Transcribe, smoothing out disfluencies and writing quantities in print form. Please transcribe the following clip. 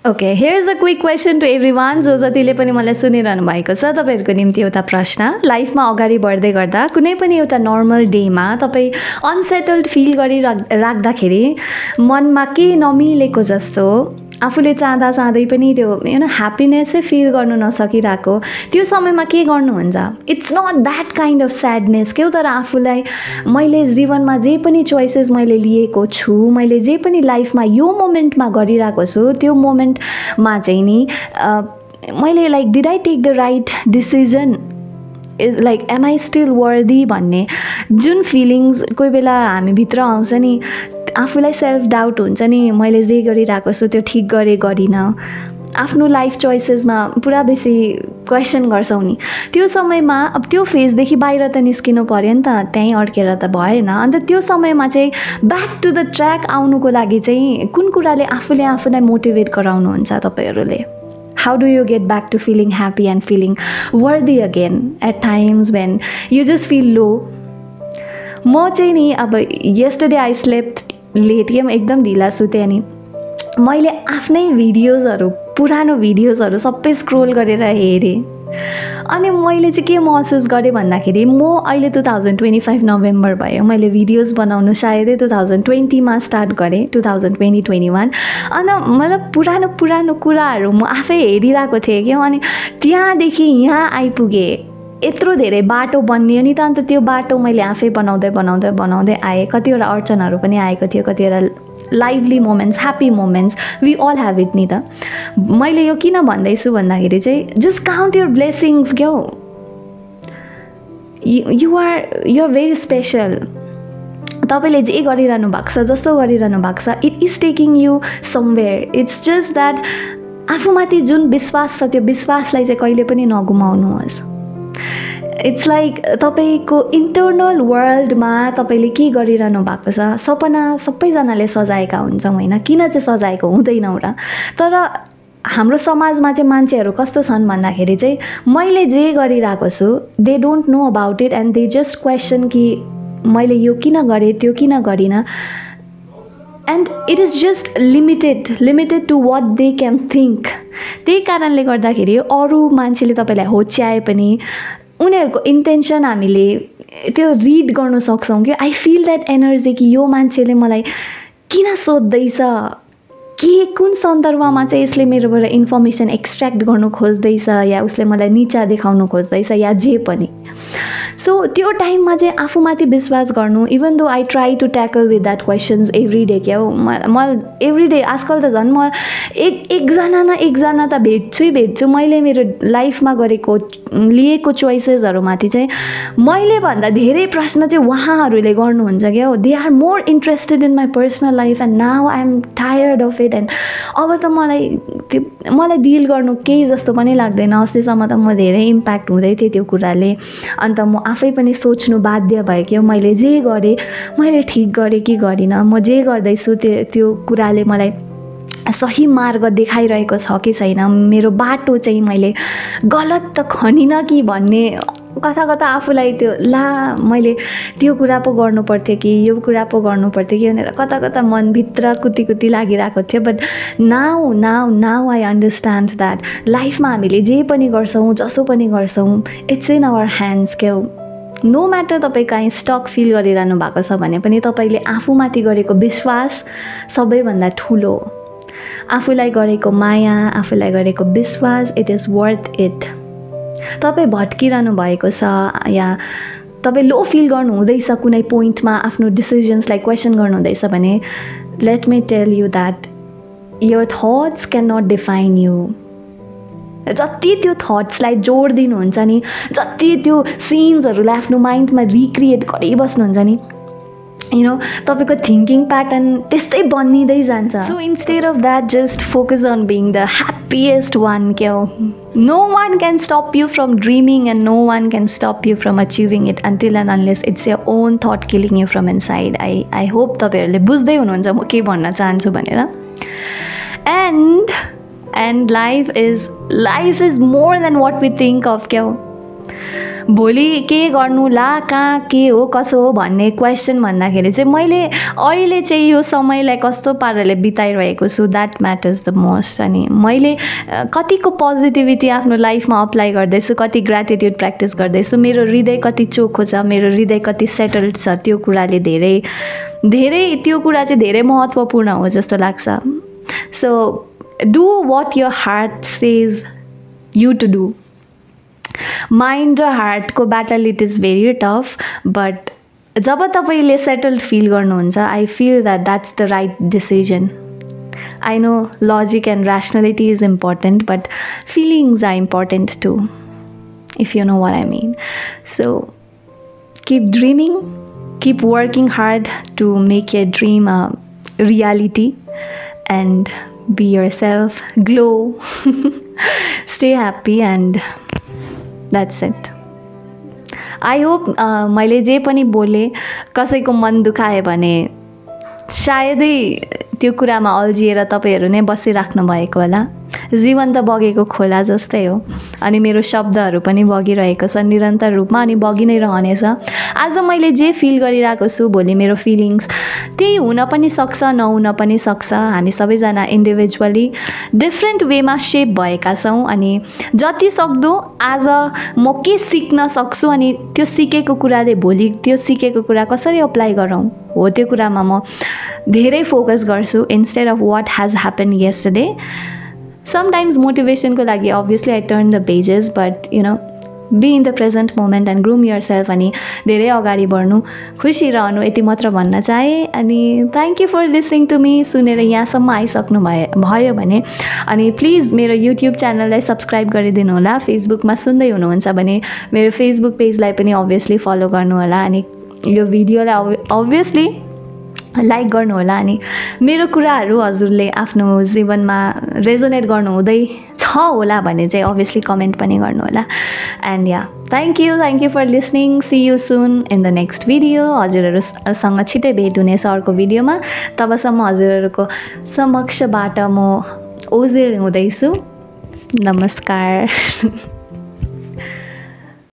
Okay, here's a quick question to everyone. जो जतिले पनि मलाई सुनिरहनु भएको छ तपाईहरुको निम्ति एउटा प्रश्न लाइफमा अगाडि बढ्दै गर्दा कुनै पनि एउटा नर्मल डेमा तपाई अनसेटल्ड फिल गरिराख्दाखेरि मनमा के नमिलेको जस्तो आफूले चाहँदै पनि त्यो ह्याप्पिनेस चाहिँ फिल गर्न नसकिराको त्यो समयमा के गर्नुहुन्छ? It's not that kind of sadness के हो, तर आफूलाई मैले जीवनमा जे पनि चोइसेस मैले लिएको छु, मैले जे पनि लाइफमा यो मोमेन्टमा गरिरहेको छु त्यो मोमेन्टमा चाहिँ नि मैले like did I take the right decision, is like am I still worthy भन्ने जुन फिलिङ्स कोही बेला हामी भित्र आउँछ नि, आफूलाई सेल्फ डाउट हुन्छ नि, मैले जे गरिरहेको छु त्यो ठिक गरिनँ, आफ्नो लाइफ चोइसेसमा पुरा बेसी क्वेसन गर्छौँ नि। त्यो समयमा अब त्यो फेजदेखि बाहिर त निस्किनु पर्यो नि त, त्यहीँ अड्केर त भएन। अन्त त्यो समयमा चाहिँ ब्याक टु द ट्र्याक आउनुको लागि चाहिँ कुन कुराले आफूलाई मोटिभेट गराउनुहुन्छ तपाईहरूले? How do you get back to feeling happy and feeling worthy again at times when you just feel low? म चाहिँ नि अब yesterday I slept late के एकदम ढिला सुतेँ अनि मैले आफ्नै भिडियोजहरू पुरानो भिडियोजहरू सबै स्क्रोल गरेर हेरेँ अनि मैले चाहिँ के महसुस गरेँ भन्दाखेरि म अहिले 2025 नोभेम्बर भयो, मैले भिडियोज बनाउनु सायदै 2020 मा स्टार्ट गरेँ, 2021 अनि मतलब पुरानो कुराहरू म आफै हेरिरहेको थिएँ कि अनि त्यहाँदेखि यहाँ आइपुगेँ। यत्रो धेरै बाटो बनियो नि त, अन्त त्यो बाटो मैले आफै बनाउँदै आएँ। कतिवटा अडचनहरू पनि आएको थियो, कतिवटा lively moments, happy moments, we all have it नि त। मैले यो किन भन्दैछु भन्दाखेरि चाहिँ जस्ट काउन्ट योर ब्लेसिङ्स क्या हो, यु आर भेरी स्पेसल। तपाईँले जे गरिरहनु भएको छ, जस्तो गरिरहनु भएको छ, it is taking you somewhere. It's just that आफूमाथि जुन विश्वास छ त्यो विश्वासलाई चाहिँ कहिले पनि नगुमाउनुहोस्। इट्स लाइक तपाईको इन्टर्नल वर्ल्डमा तपाईँले के गरिरहनु भएको छ, सपना सबैजनाले सजाएका हुन्छौँ होइन, किन चाहिँ सजाएको हुँदैनौँ र? तर हाम्रो समाजमा चाहिँ मान्छेहरू कस्तो छन् भन्दाखेरि चाहिँ मैले जे गरिरहेको छु they don't know about it and they just question कि मैले यो किन गरेँ, त्यो किन गरिनँ। And it is just limited to what they can think. त्यही कारणले गर्दाखेरि अरू मान्छेले तपाईँलाई होच्याए पनि उनीहरूको इन्टेन्सन हामीले त्यो रिड गर्न सक्छौँ कि आई फिल द्याट एनर्जी कि यो मान्छेले मलाई किन सोध्दैछ, के कुन सन्दर्भमा चाहिँ यसले मेरोबाट इन्फर्मेसन एक्सट्र्याक्ट गर्नु खोज्दैछ, या उसले मलाई निचा देखाउनु खोज्दैछ, या जे पनि। सो त्यो टाइममा चाहिँ आफूमाथि विश्वास गर्नु, even though I try to tackle with that questions every day क्या हो। म एभ्री डे आजकल त झन् म एकजना न एकजना त भेट्छु। मैले मेरो लाइफमा लिएको चोइसेसहरूमाथि चाहिँ मैले भन्दा धेरै प्रश्न चाहिँ उहाँहरूले गर्नुहुन्छ क्या हो। They are more interested in my personal life and now I am tired of it. And अब त मलाई डिल गर्नु केही जस्तो पनि लाग्दैन। अस्तिसम्म त म धेरै इम्प्याक्ट हुँदै थिएँ त्यो कुराले, अन्त म आफै पनि सोच्नु बाध्य भयो कि मैले जे गरेँ मैले ठिक गरेँ कि गरिनँ, म जे गर्दैछु त्यो कुराले मलाई सही मार्ग देखाइरहेको छ कि छैन, मेरो बाटो चाहिँ मैले गलत त खनिनँ कि भन्ने कता आफूलाई त्यो मैले त्यो कुरा पो गर्नु पर्थ्यो कि यो कुरा पो गर्नु पर्थ्यो कि भनेर कता मनभित्र कुती लागिरहेको थियो। But now I understand that लाइफमा हामीले जे पनि गर्छौँ, जसो पनि गर्छौँ, इट्स इन आवर ह्यान्ड्स क्या हो। नो म्याटर तपाईँ कहीँ स्टक फिल गरिरहनु भएको छ भने पनि तपाईँले आफूमाथि गरेको विश्वास सबैभन्दा ठुलो, आफूलाई गरेको माया, आफूलाई गरेको विश्वास, इट इज वर्थ इट। तपाईँ भट्किरहनु भएको छ या तपाईँ लो फिल गर्नु हुँदैछ कुनै पोइन्टमा, आफ्नो डिसिजन्सलाई क्वेसन गर्नु हुँदैछ भने let me tell you that your thoughts can not define you. जति त्यो थट्सलाई जोड दिनुहुन्छ नि, जति त्यो सिन्सहरूलाई आफ्नो माइन्डमा रिक्रिएट गरिबस्नुहुन्छ नि, यु नो तपाईँको थिङ्किङ प्याटर्न त्यस्तै बनिँदै जान्छ। So instead of that just focus on being the happiest one क्या हो। No one can stop you from dreaming and no one can stop you from achieving it until and unless it's your own thought killing you from inside. I hope तपाईँहरूले बुझ्दै हुनुहुन्छ म के भन्न चाहन्छु भनेर। And life is more than what we think of क्या हो। भोलि के गर्नु ला कहाँ के हो कसो हो भन्ने क्वेसन भन्दाखेरि चाहिँ मैले अहिले चाहिँ यो समयलाई कस्तो पाराले बिताइरहेको छु द्याट म्याटर्स द मोस्ट। अनि मैले कतिको पोजिटिभिटी आफ्नो लाइफमा अप्लाई गर्दैछु, कति ग्र्याटिट्युड प्र्याक्टिस गर्दैछु, मेरो हृदय कति चोखो छ, मेरो हृदय कति सेटल्ड छ, त्यो कुराले धेरै त्यो कुरा चाहिँ धेरै महत्त्वपूर्ण हो जस्तो लाग्छ। So do what your heart says you to do. Mind र हार्टको battle it is very tough, but जब तपाईँले सेटल्ड फिल गर्नुहुन्छ I feel that that's the right decision. I know logic and rationality is important, but feelings are important too, if you know what I mean. So keep dreaming, keep working hard to make your dream a reality, and be yourself, glow, stay happy, and that's it. I hope मैले जे पनि बोले कसैको मन दुखाए भने सायदै त्यो कुरामा अल्झिएर तपाईँहरू नै बसिराख्नु भएको होला। जीवन त बगेको खोला जस्तै हो, अनि मेरो शब्दहरू पनि बगिरहेको छ निरन्तर रूपमा, अनि बगि नै रहनेछ। आज मैले जे फिल गरिरहेको छु भोलि मेरो फिलिङ्स त्यही हुन पनि सक्छ, नहुन पनि सक्छ। हामी सबैजना इन्डिभिजुअली डिफ्रेन्ट वेमा सेप भएका छौँ, अनि जति सक्दो आज म के सिक्न सक्छु अनि त्यो सिकेको कुराले भोलि त्यो सिकेको कुरा कसरी अप्लाई गरौँ हो त्यो कुरामा म धेरै फोकस गर्छु instead of what has happen yesterday. Sometimes मोटिभेसनको लागि obviously I turn the pages, but you know be in the present moment and groom yourself, अनि धेरै अगाडि बढ्नु, खुसी रहनु, यति मात्र भन्न चाहे। अनि thank you for listening to me. सुनेर यहाँसम्म आइसक्नु भयो भने अनि प्लिज मेरो युट्युब च्यानललाई सब्सक्राइब गरिदिनु होला। फेसबुकमा सुन्दै हुनुहुन्छ भने मेरो फेसबुक पेजलाई पनि अभियसली फलो गर्नु होला, अनि यो भिडियोलाई अभियसली लाइक गर्नु होला। अनि मेरो कुराहरू हजुरले आफ्नो जीवनमा रेजोनेट गर्नु हुँदै छ होला भने चाहिँ अभियसली कमेन्ट पनि गर्नु होला। And yeah thank you for listening. See you soon in the next video. हजुरहरूसँग छिटै भेट हुनेछ अर्को भिडियोमा। तबसम्म हजुरहरूको समक्षबाट म ओझेल हुँदैछु। नमस्कार।